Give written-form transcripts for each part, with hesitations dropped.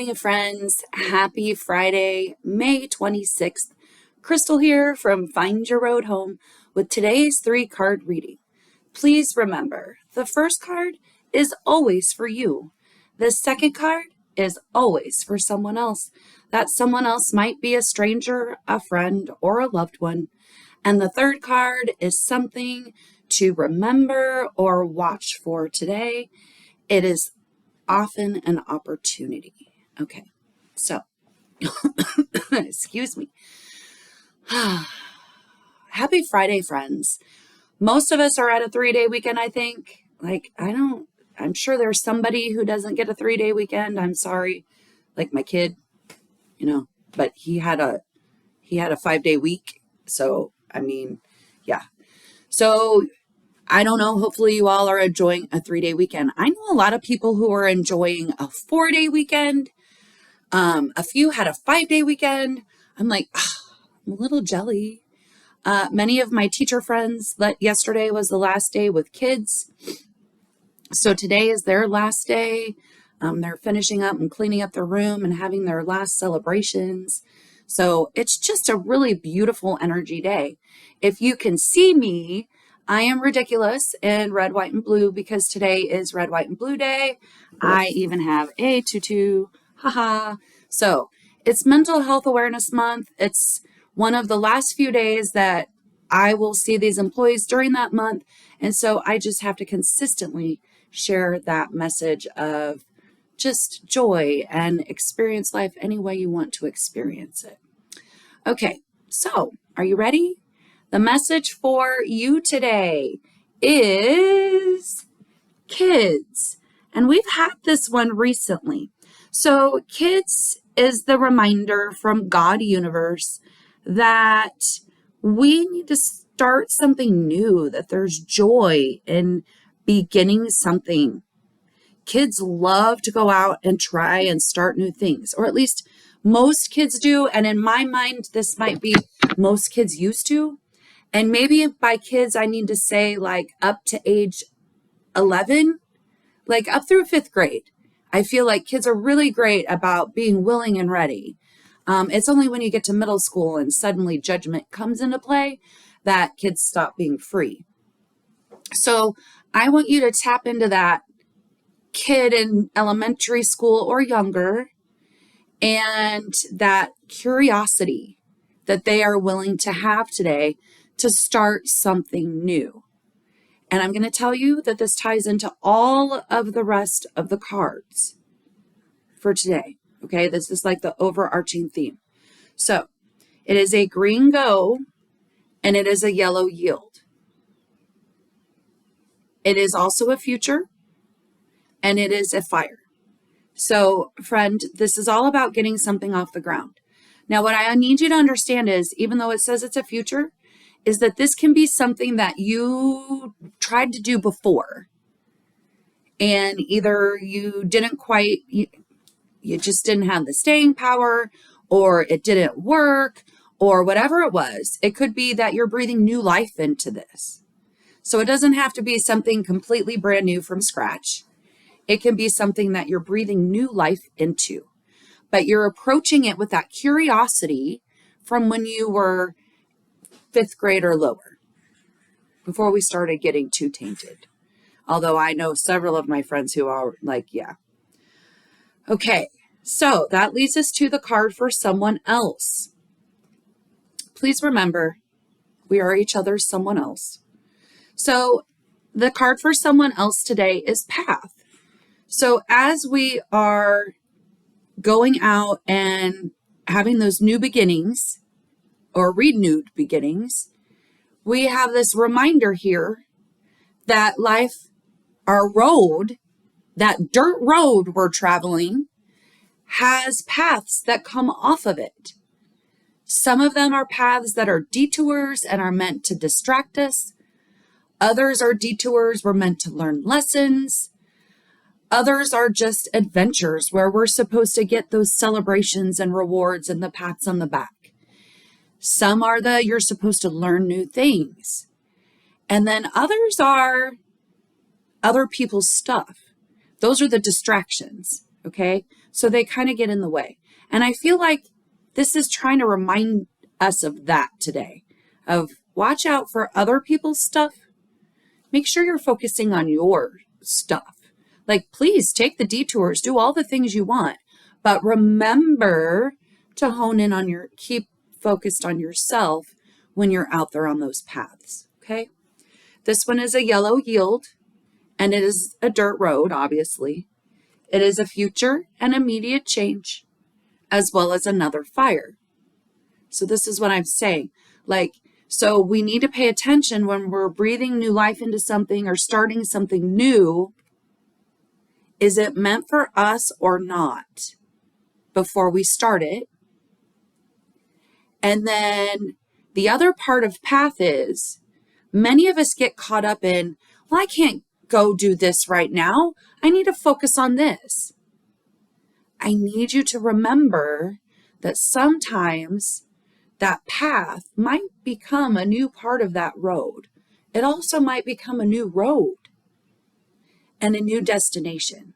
morning, friends. Happy Friday, May 26th. Crystal here from Find Your Road Home with today's 3-card reading. Please remember, the first card is always for you. The second card is always for someone else. That someone else might be a stranger, a friend, or a loved one. And the third card is something to remember or watch for today. It is often an opportunity. Okay, so, excuse me. Happy Friday, friends. Most of us are at a 3-day weekend, I think. I'm sure there's somebody who doesn't get a 3-day weekend. I'm sorry. Like my kid, but he had a 5-day week. So, yeah. So I don't know. Hopefully you all are enjoying a 3-day weekend. I know a lot of people who are enjoying a 4-day weekend. A few had a 5-day weekend. I'm like, I'm a little jelly. Many of my teacher friends, yesterday was the last day with kids. So today is their last day. They're finishing up and cleaning up their room and having their last celebrations. So it's just a really beautiful energy day. If you can see me, I am ridiculous in red, white, and blue because today is red, white, and blue day. I even have a tutu. Haha. So it's Mental Health Awareness Month. It's one of the last few days that I will see these employees during that month. And so I just have to consistently share that message of just joy and experience life any way you want to experience it. Okay, so are you ready? The message for you today is kids. And we've had this one recently. So kids is the reminder from God Universe that we need to start something new, that there's joy in beginning something. Kids love to go out and try and start new things, or at least most kids do. And in my mind, this might be most kids used to. And maybe by kids, I need to say up to age 11, up through 5th grade. I feel like kids are really great about being willing and ready. It's only when you get to middle school and suddenly judgment comes into play that kids stop being free. So I want you to tap into that kid in elementary school or younger and that curiosity that they are willing to have today to start something new. And I'm going to tell you that this ties into all of the rest of the cards for today. Okay, this is like the overarching theme. So it is a green go and it is a yellow yield. It is also a future and it is a fire. So friend, this is all about getting something off the ground. Now, what I need you to understand is, even though it says it's a future, is that this can be something that you tried to do before. And either you didn't quite, you just didn't have the staying power, or it didn't work, or whatever it was. It could be that you're breathing new life into this. So it doesn't have to be something completely brand new from scratch. It can be something that you're breathing new life into, but you're approaching it with that curiosity from when you were 5th grade or lower, before we started getting too tainted. Although I know several of my friends who are like, yeah. Okay, so that leads us to the card for someone else. Please remember, we are each other's someone else. So the card for someone else today is Path. So as we are going out and having those new beginnings or renewed beginnings, we have this reminder here that life, our road, that dirt road we're traveling, has paths that come off of it. Some of them are paths that are detours and are meant to distract us. Others are detours we're meant to learn lessons. Others are just adventures where we're supposed to get those celebrations and rewards and the pats on the back. Some are you're supposed to learn new things. And then others are other people's stuff. Those are the distractions. Okay. So they kind of get in the way. And I feel like this is trying to remind us of that today, of watch out for other people's stuff. Make sure you're focusing on your stuff. Like, please take the detours, do all the things you want, but remember to hone in on keep focused on yourself when you're out there on those paths. Okay. This one is a yellow yield, and it is a dirt road, obviously. It is a future and immediate change, as well as another fire. So this is what I'm saying. Like, so we need to pay attention when we're breathing new life into something or starting something new. Is it meant for us or not before we start it? And then the other part of path is many of us get caught up in, well, I can't go do this right now. I need to focus on this. I need you to remember that sometimes that path might become a new part of that road. It also might become a new road and a new destination.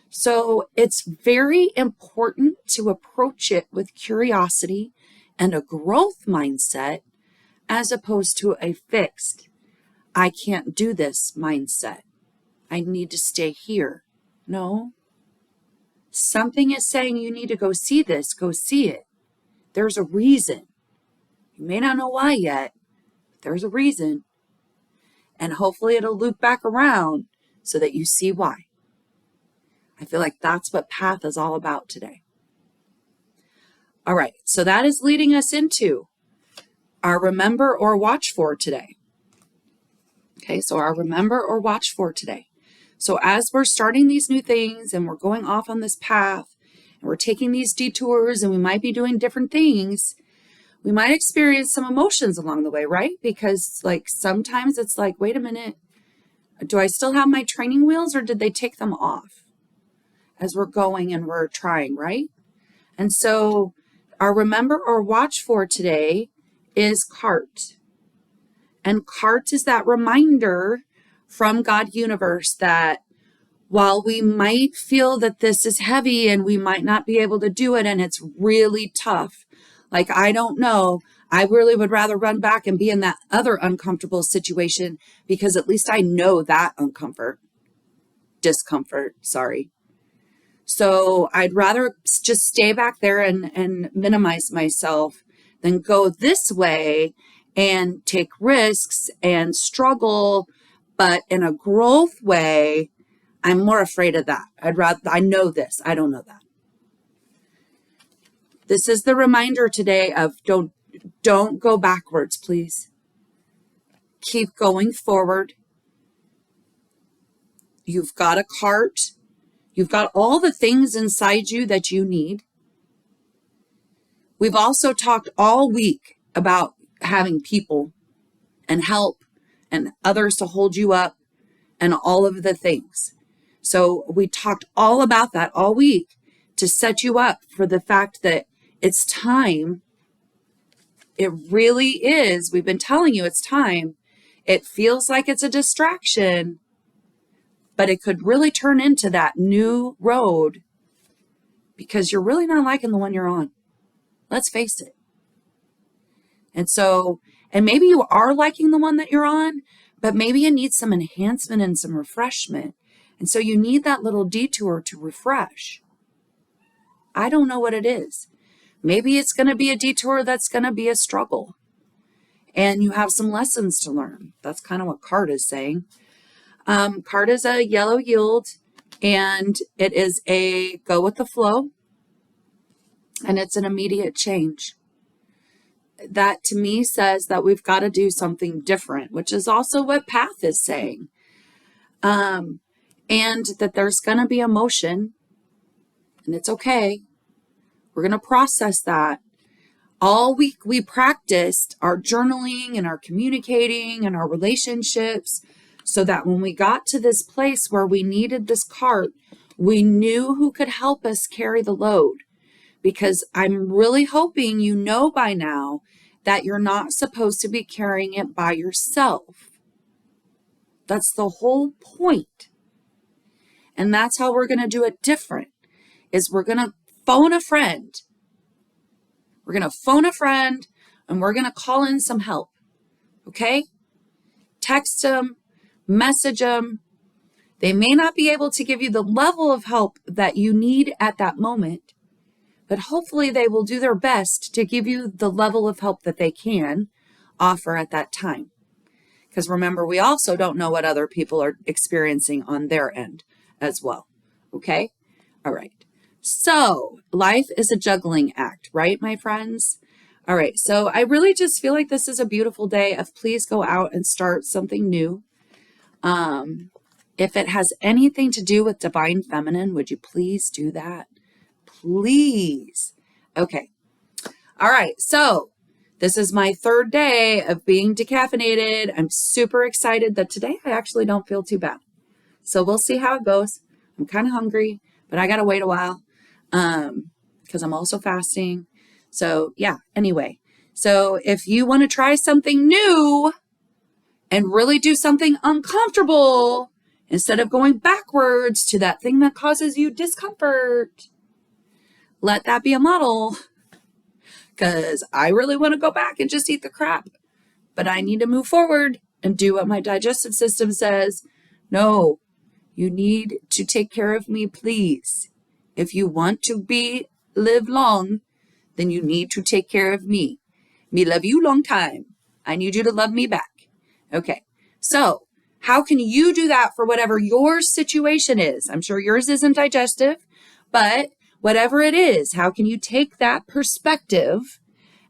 So it's very important to approach it with curiosity and a growth mindset, as opposed to a fixed, I can't do this mindset. I need to stay here. No. Something is saying you need to go see this, go see it. There's a reason. You may not know why yet, but there's a reason. And hopefully it'll loop back around so that you see why. I feel like that's what path is all about today. All right, so that is leading us into our remember or watch for today. Okay, so our remember or watch for today. So as we're starting these new things and we're going off on this path and we're taking these detours and we might be doing different things, we might experience some emotions along the way, right? Because like sometimes it's like, wait a minute, do I still have my training wheels or did they take them off as we're going and we're trying, right? And so our remember or watch for today is CART. And CART is that reminder from God Universe that while we might feel that this is heavy and we might not be able to do it and it's really tough, like, I don't know, I really would rather run back and be in that other uncomfortable situation because at least I know that discomfort, sorry. So I'd rather just stay back there and minimize myself than go this way and take risks and struggle, but in a growth way. I'm more afraid of that. I know this, I don't know that. This is the reminder today of don't go backwards, please. Keep going forward. You've got a CART. You've got all the things inside you that you need. We've also talked all week about having people and help and others to hold you up and all of the things. So we talked all about that all week to set you up for the fact that it's time. It really is. We've been telling you it's time. It feels like it's a distraction, but it could really turn into that new road because you're really not liking the one you're on. Let's face it. And maybe you are liking the one that you're on, but maybe you need some enhancement and some refreshment. And so you need that little detour to refresh. I don't know what it is. Maybe it's going to be a detour that's going to be a struggle. And you have some lessons to learn. That's kind of what CART is saying. CART is a yellow yield, and it is a go with the flow. And it's an immediate change. That to me says that we've got to do something different, which is also what path is saying. And that there's going to be emotion, and it's okay. We're going to process that. All week we practiced our journaling and our communicating and our relationships so that when we got to this place where we needed this CART, we knew who could help us carry the load. Because I'm really hoping you know by now that you're not supposed to be carrying it by yourself. That's the whole point. And that's how we're going to do it different. is we're going to phone a friend. We're going to phone a friend and we're going to call in some help. Okay? Text them, message them. They may not be able to give you the level of help that you need at that moment, but hopefully they will do their best to give you the level of help that they can offer at that time. Because remember, we also don't know what other people are experiencing on their end as well. Okay? All right. So life is a juggling act, right, my friends? All right. So I really just feel like this is a beautiful day of please go out and start something new. If it has anything to do with divine feminine, would you please do that? Please. Okay. All right. So this is my third day of being decaffeinated. I'm super excited that today I actually don't feel too bad. So we'll see how it goes. I'm kind of hungry, but I got to wait a while because I'm also fasting. So yeah, anyway. So if you want to try something new and really do something uncomfortable, instead of going backwards to that thing that causes you discomfort, let that be a model. Because I really want to go back and just eat the crap. But I need to move forward and do what my digestive system says. No, you need to take care of me, please. If you want to live long, then you need to take care of me. Me love you long time. I need you to love me back. Okay, so how can you do that for whatever your situation is? I'm sure yours isn't digestive, but whatever it is, how can you take that perspective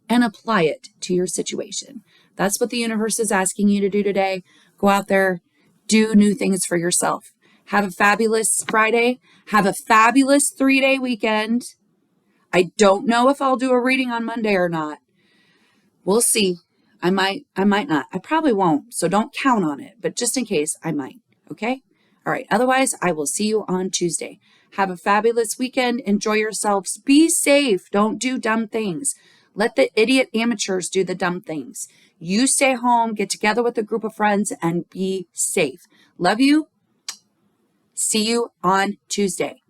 and apply it to your situation? That's what the universe is asking you to do today. Go out there, do new things for yourself. Have a fabulous Friday. Have a fabulous 3-day weekend. I don't know if I'll do a reading on Monday or not. We'll see. I might not. I probably won't. So don't count on it, but just in case, I might. Okay? All right. Otherwise, I will see you on Tuesday. Have a fabulous weekend. Enjoy yourselves. Be safe. Don't do dumb things. Let the idiot amateurs do the dumb things. You stay home, get together with a group of friends, and be safe. Love you. See you on Tuesday.